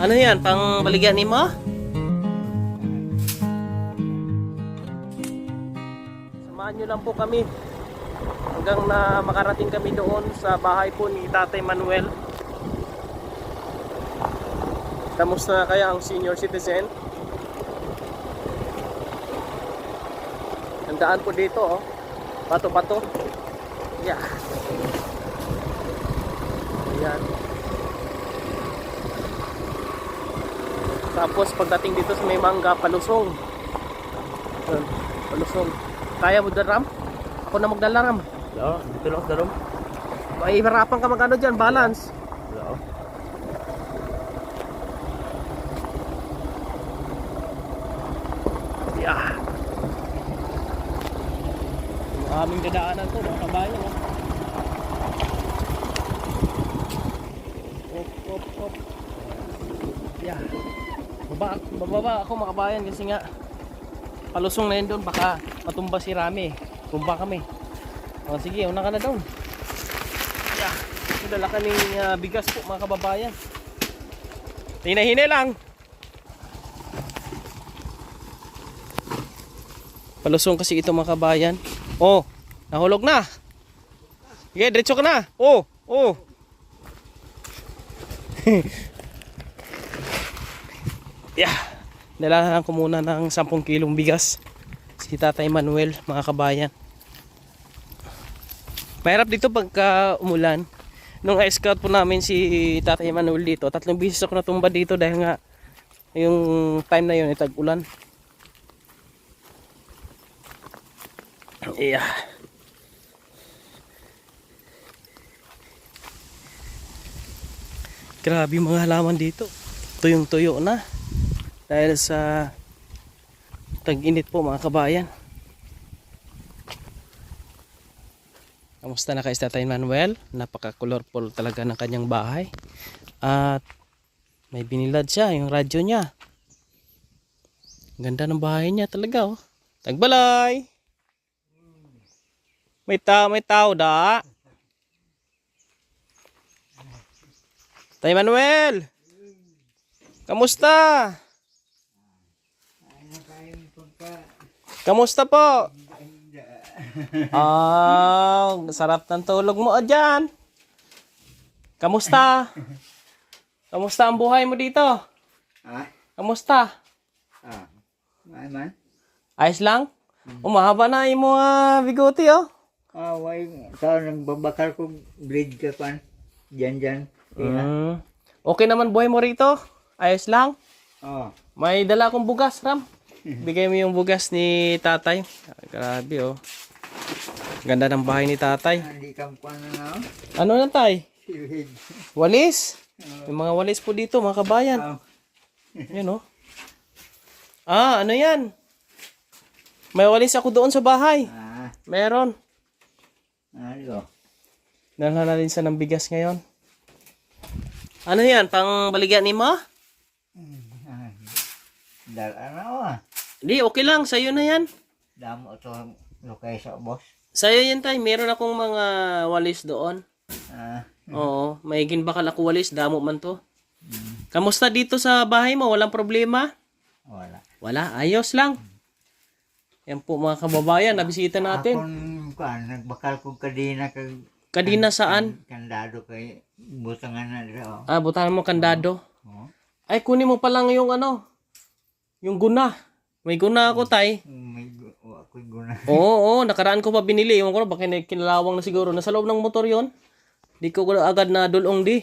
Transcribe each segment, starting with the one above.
Ano yan? Pang baligyan ni mo? Samahan nyo lang po kami hanggang na makarating kami doon sa bahay po ni Tatay Manuel. Kamusta kaya ang senior citizen? Ang daan po dito, oh. Bato-bato. Yeah. Ayan. Tapos pagdating dito sa may mangga, palusong. Ayan, palusong. Kaya mo daram? Ako na magdalaram. Oo, dito lang darom. May harapan ka magano dyan, balance. Oo. Yeah. Yung aming dadaanan to, mga kabayan. Oh. Op. Yeah. Bababa ako mga kabayan kasi nga palusong na yun doon, baka matumba si Rami. Tumba kami. O sige, una ka na doon. Yeah. Dala ka ng bigas po mga kababayan. Hinahinay lang. Palusong kasi ito mga kabayan. Oh, nahulog na. Sige, diretso ka na. Oh. Yeah. Dalahan ko muna ng 10 kilong bigas si Tatay Manuel mga kabayan. Mahirap dito pagka umulan. Nung i-scout po namin si Tatay Manuel dito, 3 beses ako natumba dito dahil nga yung time na yun ay tag-ulan. Yeah. Grabe mga halaman dito. Tuyong-tuyo na. Dahil sa tag-init po mga kabayan. Kamusta na kay Tatay Manuel? Napaka-colorful talaga ng kanyang bahay. At may binilad siya, yung radyo niya. Ganda ng bahay niya talaga, oh. Tagbalay! May tao da. Tay Manuel. Kamusta? Kamusta po? Sarap ng tulog mo dyan. Kamusta? Kamusta ang buhay mo dito? Kamusta? Man. Ayos lang? Umahaba na yung mga bigote, oh. Nagbabakal ko breed ka pan. Diyan. Okay naman buhay mo rito? Ayos lang? Oh. May dala akong bugas, Ram. Bigay mo yung bugas ni tatay. Grabe, oh. Ganda ng bahay ni tatay. Hindi ka pa na. Ano na, tay? Silhid. Walis? May mga walis po dito, mga kabayan. Yan, oh. Ano yan? May walis ako doon sa bahay. Meron. Ano? Dalhan na rin sa ng bigas ngayon. Ano yan? Pang baligyan ni mo? Hindi, okay lang. Sa'yo na yan. Damo ito lukay sa boss. Sa'yo yan, tay. Meron akong mga walis doon. Oo. May ginbakal ako walis. Damo man to. Kamusta dito sa bahay mo? Walang problema? Wala. Ayos lang. Yan po mga kababayan. Nabisita natin. Akong nagbakal kong kadina Kadina saan? kandado kay butangan na dito. Butahan mo kandado. Oh. Ay, kunin mo pa lang yung yung guna. May guna ako, tay. Ako'y guna. Oo, nakaraan ko pa binili. Yung ko, baka kinalawang na siguro. Nasa loob ng motor yon. Di ko agad na dulong di.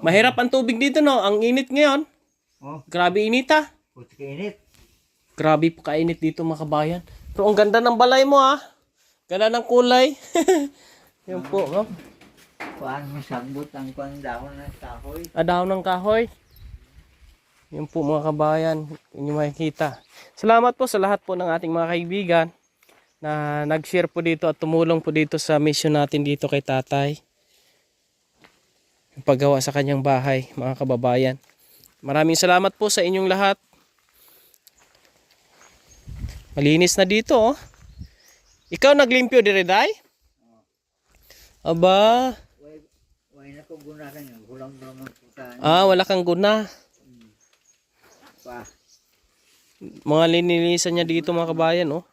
Mahirap ang tubig dito, no? Ang init ngayon. Grabe init, ha? Puti init. Grabe po kainit dito, mga kabayan. Pero ang ganda ng balay mo, ha? Ganda ng kulay. Yan po, no? Paano sagbot ang dahon ng kahoy? Dahon ng kahoy. Yan po mga kabayan, inyo makikita. Salamat po sa lahat po ng ating mga kaibigan na nag-share po dito at tumulong po dito sa mission natin dito kay tatay. Yung paggawa sa kanyang bahay, mga kababayan. Maraming salamat po sa inyong lahat. Malinis na dito, oh. Ikaw naglimpyo dire, day? Aba. Way na ko guna rin. Kulang naman po tayo. Wala kang guna. Pa. Mga linilisan niya dito mga kabayan, oh.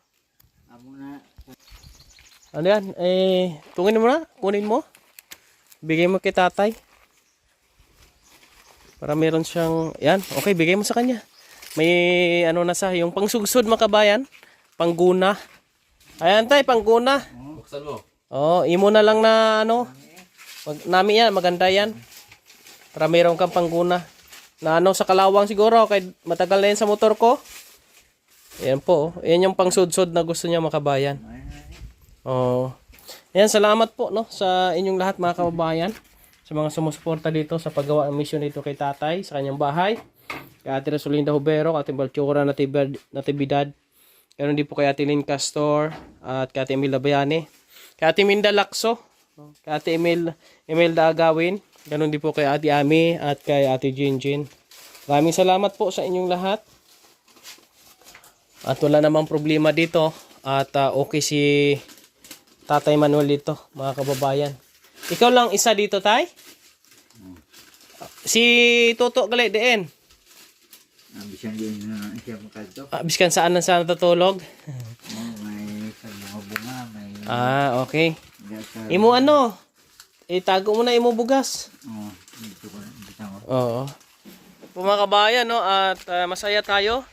Amo na. Ano yan? Kunin mo na. Kunin mo. Bigay mo kay tatay. Para meron siyang, yan. Okay, bigay mo sa kanya. May ano na sa, yung pangsugsod mga kabayan. Pangguna. Ayan tay, pangguna. Buksan mo. Imo na lang na ano. Nami yan, maganda yan. Para meron kang pangguna. Na ano, sa kalawang siguro. Kaya matagal na yan sa motor ko. Ayan po. Ayan yung pangsudsod na gusto niya mga kabayan. Ayan, salamat po no, sa inyong lahat mga kababayan. Sa mga sumusuporta dito sa paggawa ng mission dito kay tatay sa kanyang bahay. Kay Ate Rosalinda Hubero, Ate Balchura Natividad. Ganon din po kay Ate Lynn Castor at kay Ate Emil Labayane. Kay Ate Minda Lacso, kay Ate Imelda Agawin. Ganon din po kay Ate Ami at kay Ate Jinjin. Maraming salamat po sa inyong lahat. At wala namang problema dito. At okay si Tatay Manuel dito, mga kababayan. Ikaw lang isa dito, tay? Si Toto gali din. Bisan din na siya makadto. Biskan saan na sa natutulog? May sa mga bunga. May... Okay. Imo ano? Itago mo na imo bugas. Dito ko. Oo. Po mga kabayan, no? At masaya tayo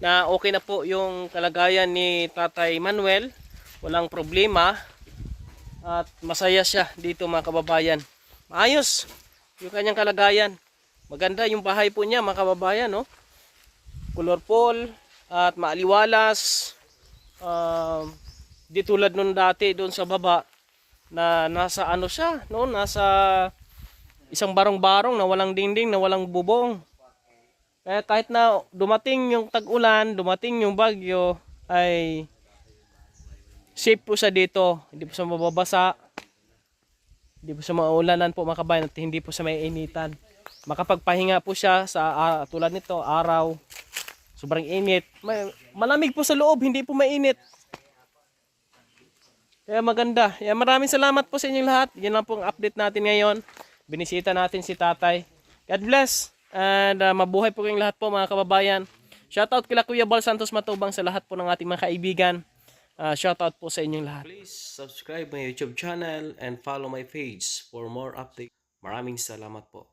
na okay na po yung kalagayan ni Tatay Manuel. Walang problema. At masaya siya dito mga kababayan. Maayos yung kanyang kalagayan. Maganda yung bahay po niya mga kababayan, no? Colorful at maaliwalas. Di tulad nun dati doon sa baba na nasa ano siya, no? Nasa isang barong-barong na walang dingding, na walang bubong. Kaya kahit na dumating yung tag-ulan, dumating yung bagyo, ay safe po siya dito. Hindi po siya mababasa. Hindi po siya maulanan po mga kabayan at hindi po siya may initan. Makapagpahinga po siya sa tulad nito, araw. Sobrang init. Malamig po sa loob, hindi po mainit. Kaya maganda. Kaya maraming salamat po sa inyong lahat. Yan lang po ang update natin ngayon. Binisita natin si tatay. God bless. And mabuhay po kayong lahat po mga kababayan. Shoutout kila Kuya Bal Santos Matubang sa lahat po ng ating mga kaibigan. Shoutout po sa inyong lahat. Please subscribe my YouTube channel and follow my page for more updates. Maraming salamat po.